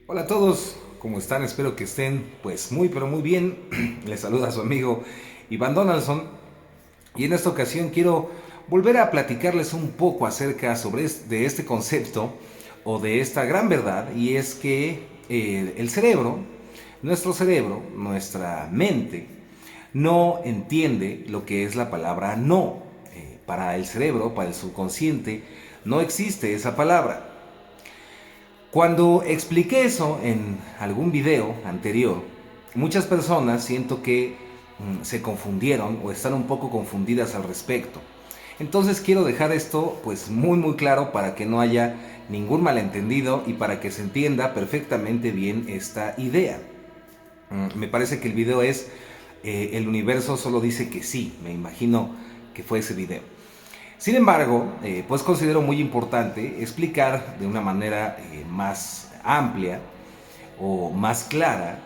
Hola a todos, ¿cómo están? Espero que estén pues muy pero muy bien. Les saluda su amigo Iván Donaldson y en esta ocasión quiero volver a platicarles un poco acerca de este concepto o de esta gran verdad, y es que el cerebro, nuestro cerebro, nuestra mente, no entiende lo que es la palabra no. Para el cerebro, para el subconsciente, no existe esa palabra. Cuando expliqué eso en algún video anterior, muchas personas siento que se confundieron o están un poco confundidas al respecto. Entonces quiero dejar esto pues muy claro para que no haya ningún malentendido y para que se entienda perfectamente bien esta idea. Me parece que el video es El universo solo dice que sí, me imagino que fue ese video. Sin embargo, pues considero muy importante explicar de una manera más amplia o más clara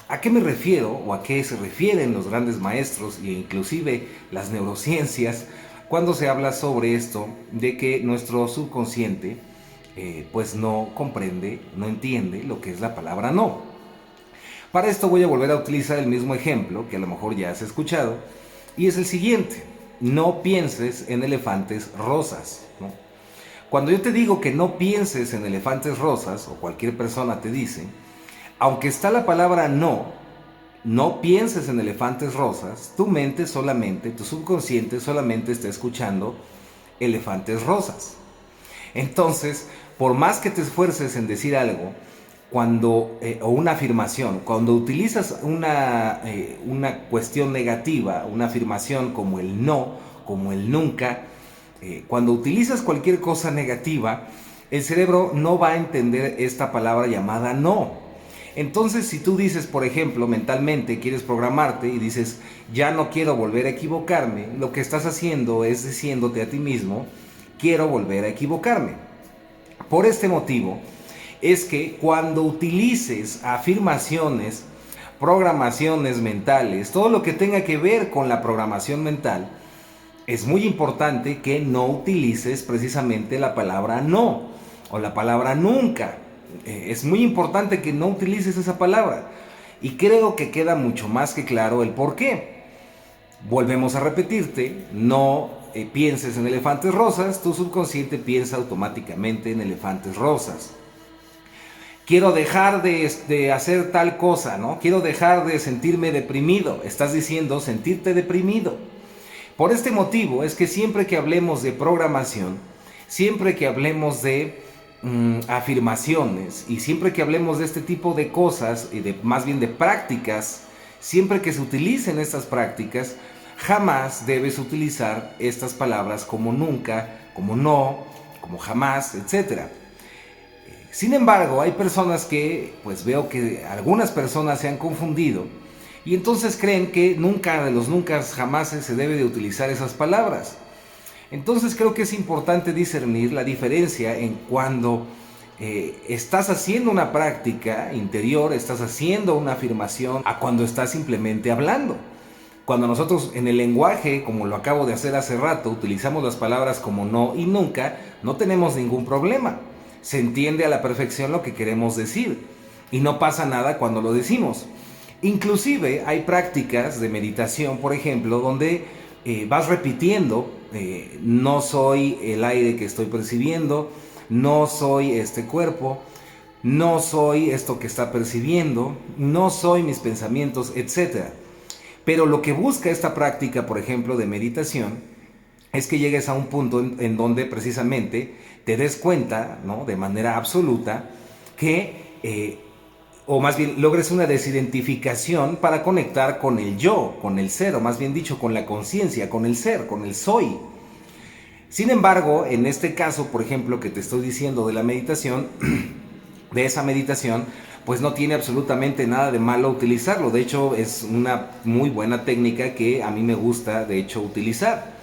a qué me refiero o a qué se refieren los grandes maestros e inclusive las neurociencias cuando se habla sobre esto de que nuestro subconsciente pues no comprende, no entiende lo que es la palabra no. Para esto voy a volver a utilizar el mismo ejemplo que a lo mejor ya has escuchado, y es el siguiente: no pienses en elefantes rosas, ¿no? Cuando yo te digo que no pienses en elefantes rosas, o cualquier persona te dice, aunque está la palabra no, no pienses en elefantes rosas, tu mente solamente, tu subconsciente solamente está escuchando elefantes rosas. Entonces, por más que te esfuerces en decir algo, o una afirmación, cuando utilizas una cuestión negativa, una afirmación como el no, como el nunca, cuando utilizas cualquier cosa negativa, el cerebro no va a entender esta palabra llamada no. Entonces, si tú dices, por ejemplo, mentalmente quieres programarte y dices, ya no quiero volver a equivocarme, lo que estás haciendo es diciéndote a ti mismo, quiero volver a equivocarme. Por este motivo, es que cuando utilices afirmaciones, programaciones mentales, todo lo que tenga que ver con la programación mental, es muy importante que no utilices precisamente la palabra no o la palabra nunca. Es muy importante que no utilices esa palabra. Y creo que queda mucho más que claro el por qué. Volvemos a repetirte, no pienses en elefantes rosas, tu subconsciente piensa automáticamente en elefantes rosas. Quiero dejar de hacer tal cosa, ¿no? Quiero dejar de sentirme deprimido. Estás diciendo sentirte deprimido. Por este motivo es que siempre que hablemos de programación, siempre que hablemos de afirmaciones y siempre que hablemos de este tipo de cosas y más bien de prácticas, siempre que se utilicen estas prácticas, jamás debes utilizar estas palabras como nunca, como no, como jamás, etcétera. Sin embargo, hay personas que, pues veo que algunas personas se han confundido y entonces creen que nunca de los nunca jamás se debe de utilizar esas palabras. Entonces creo que es importante discernir la diferencia en cuando estás haciendo una práctica interior, estás haciendo una afirmación, a cuando estás simplemente hablando. Cuando nosotros en el lenguaje, como lo acabo de hacer hace rato, utilizamos las palabras como no y nunca, no tenemos ningún problema. Se entiende a la perfección lo que queremos decir y no pasa nada cuando lo decimos. Inclusive hay prácticas de meditación, por ejemplo, donde vas repitiendo, no soy el aire que estoy percibiendo, no soy este cuerpo, no soy esto que está percibiendo, no soy mis pensamientos, etc. Pero lo que busca esta práctica, por ejemplo, de meditación, es que llegues a un punto en donde precisamente te des cuenta, ¿no?, de manera absoluta que, o más bien logres una desidentificación para conectar con el yo, con el ser, o más bien dicho, con la conciencia, con el ser, con el soy. Sin embargo, en este caso, por ejemplo, que te estoy diciendo de la meditación, de esa meditación, pues no tiene absolutamente nada de malo utilizarlo. De hecho, es una muy buena técnica que a mí me gusta, de hecho, utilizar.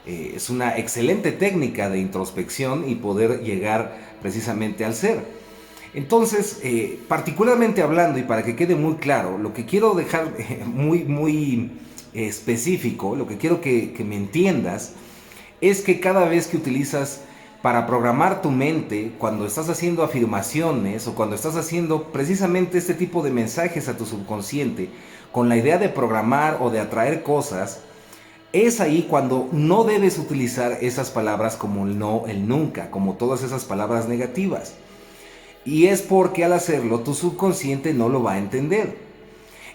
Es una excelente técnica de introspección y poder llegar precisamente al ser. Entonces, particularmente hablando y para que quede muy claro, lo que quiero dejar muy específico, lo que quiero que me entiendas, es que cada vez que utilizas para programar tu mente cuando estás haciendo afirmaciones o cuando estás haciendo precisamente este tipo de mensajes a tu subconsciente con la idea de programar o de atraer cosas. Es ahí cuando no debes utilizar esas palabras como el no, el nunca, como todas esas palabras negativas. Y es porque al hacerlo tu subconsciente no lo va a entender.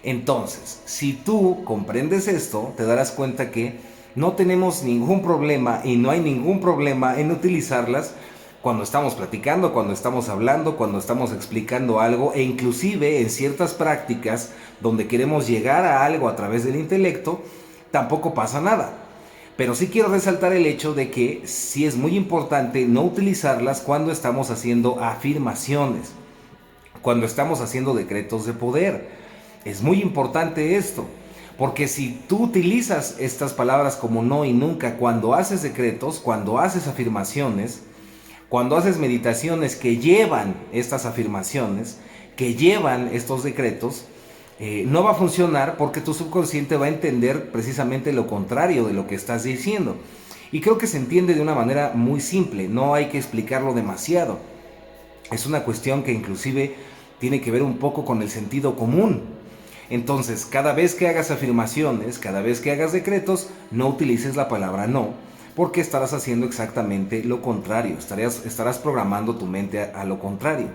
Entonces, si tú comprendes esto, te darás cuenta que no tenemos ningún problema y no hay ningún problema en utilizarlas cuando estamos platicando, cuando estamos hablando, cuando estamos explicando algo e inclusive en ciertas prácticas donde queremos llegar a algo a través del intelecto, tampoco pasa nada. Pero sí quiero resaltar el hecho de que sí es muy importante no utilizarlas cuando estamos haciendo afirmaciones, cuando estamos haciendo decretos de poder. Es muy importante esto, porque si tú utilizas estas palabras como no y nunca cuando haces decretos, cuando haces afirmaciones, cuando haces meditaciones que llevan estas afirmaciones, que llevan estos decretos, no va a funcionar porque tu subconsciente va a entender precisamente lo contrario de lo que estás diciendo. Y creo que se entiende de una manera muy simple, no hay que explicarlo demasiado. Es una cuestión que inclusive tiene que ver un poco con el sentido común. Entonces, cada vez que hagas afirmaciones, cada vez que hagas decretos, no utilices la palabra no, porque estarás haciendo exactamente lo contrario, estarás programando tu mente a lo contrario.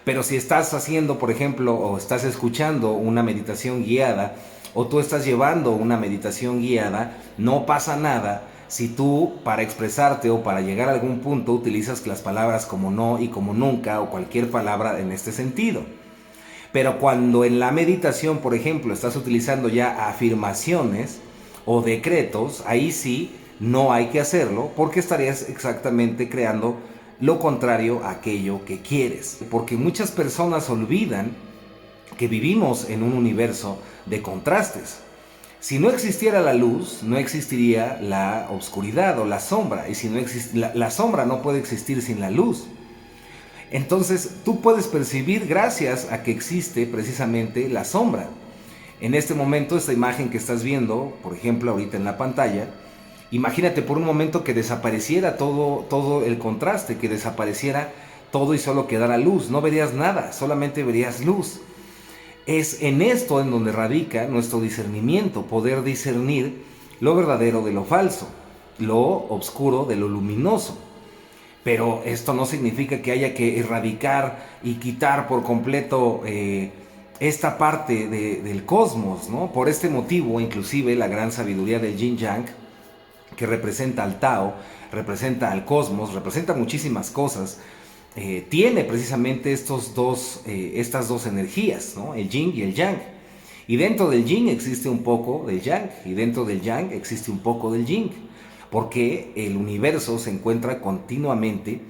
Pero si estás haciendo, por ejemplo, o estás escuchando una meditación guiada, o tú estás llevando una meditación guiada, no pasa nada si tú, para expresarte o para llegar a algún punto, utilizas las palabras como no y como nunca, o cualquier palabra en este sentido. Pero cuando en la meditación, por ejemplo, estás utilizando ya afirmaciones o decretos, ahí sí no hay que hacerlo porque estarías exactamente creando lo contrario a aquello que quieres. Porque muchas personas olvidan que vivimos en un universo de contrastes. Si no existiera la luz, no existiría la oscuridad o la sombra. Y si no la sombra no puede existir sin la luz. Entonces tú puedes percibir gracias a que existe precisamente la sombra. En este momento, esta imagen que estás viendo, por ejemplo ahorita en la pantalla, imagínate por un momento que desapareciera todo el contraste, que desapareciera todo y solo quedara luz. No verías nada, solamente verías luz. Es en esto en donde radica nuestro discernimiento, poder discernir lo verdadero de lo falso, lo oscuro de lo luminoso. Pero esto no significa que haya que erradicar y quitar por completo esta parte del cosmos, ¿no? Por este motivo, inclusive, la gran sabiduría del Yin Yang, que representa al Tao, representa al cosmos, representa muchísimas cosas, tiene precisamente estas dos energías, ¿no? El Yin y el Yang. Y dentro del Yin existe un poco del Yang, y dentro del Yang existe un poco del Yin. Porque el universo se encuentra continuamente,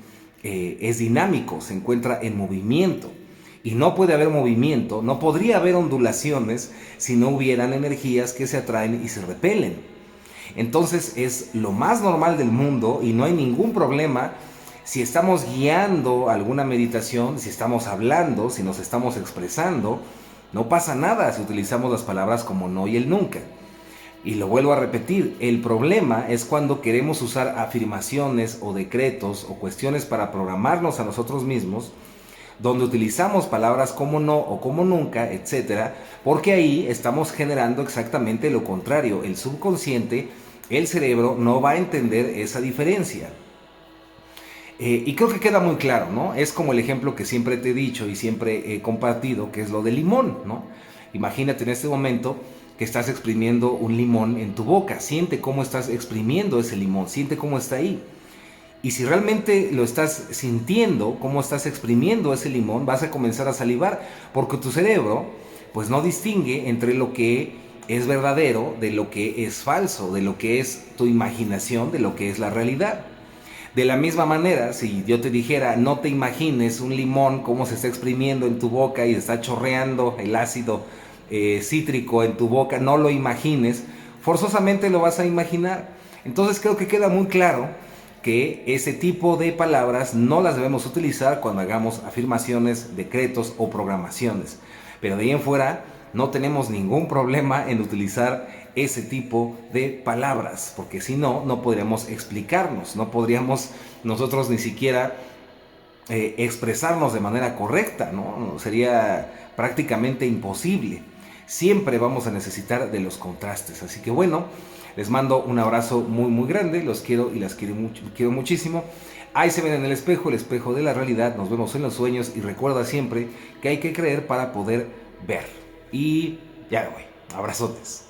es dinámico, se encuentra en movimiento. Y no puede haber movimiento, no podría haber ondulaciones si no hubieran energías que se atraen y se repelen. Entonces es lo más normal del mundo y no hay ningún problema si estamos guiando alguna meditación, si estamos hablando, si nos estamos expresando. No pasa nada si utilizamos las palabras como no y el nunca. Y lo vuelvo a repetir, el problema es cuando queremos usar afirmaciones o decretos o cuestiones para programarnos a nosotros mismos, donde utilizamos palabras como no o como nunca, etcétera, porque ahí estamos generando exactamente lo contrario. El subconsciente, el cerebro, no va a entender esa diferencia. Y creo que queda muy claro, ¿no? Es como el ejemplo que siempre te he dicho y siempre he compartido, que es lo del limón, ¿no? Imagínate en este momento que estás exprimiendo un limón en tu boca. Siente cómo estás exprimiendo ese limón, siente cómo está ahí. Y si realmente lo estás sintiendo, cómo estás exprimiendo ese limón, vas a comenzar a salivar, porque tu cerebro pues no distingue entre lo que es verdadero de lo que es falso, de lo que es tu imaginación, de lo que es la realidad. De la misma manera, si yo te dijera, no te imagines un limón, cómo se está exprimiendo en tu boca y está chorreando el ácido cítrico en tu boca, no lo imagines, forzosamente lo vas a imaginar. Entonces creo que queda muy claro que ese tipo de palabras no las debemos utilizar cuando hagamos afirmaciones, decretos o programaciones. Pero de ahí en fuera no tenemos ningún problema en utilizar ese tipo de palabras, porque si no, no podríamos explicarnos, no podríamos nosotros ni siquiera expresarnos de manera correcta, ¿no? Sería prácticamente imposible. Siempre vamos a necesitar de los contrastes. Así que bueno, les mando un abrazo muy muy grande, los quiero y las quiero muchísimo. Ahí se ven en el espejo de la realidad, nos vemos en los sueños y recuerda siempre que hay que creer para poder ver. Y ya me voy, abrazotes.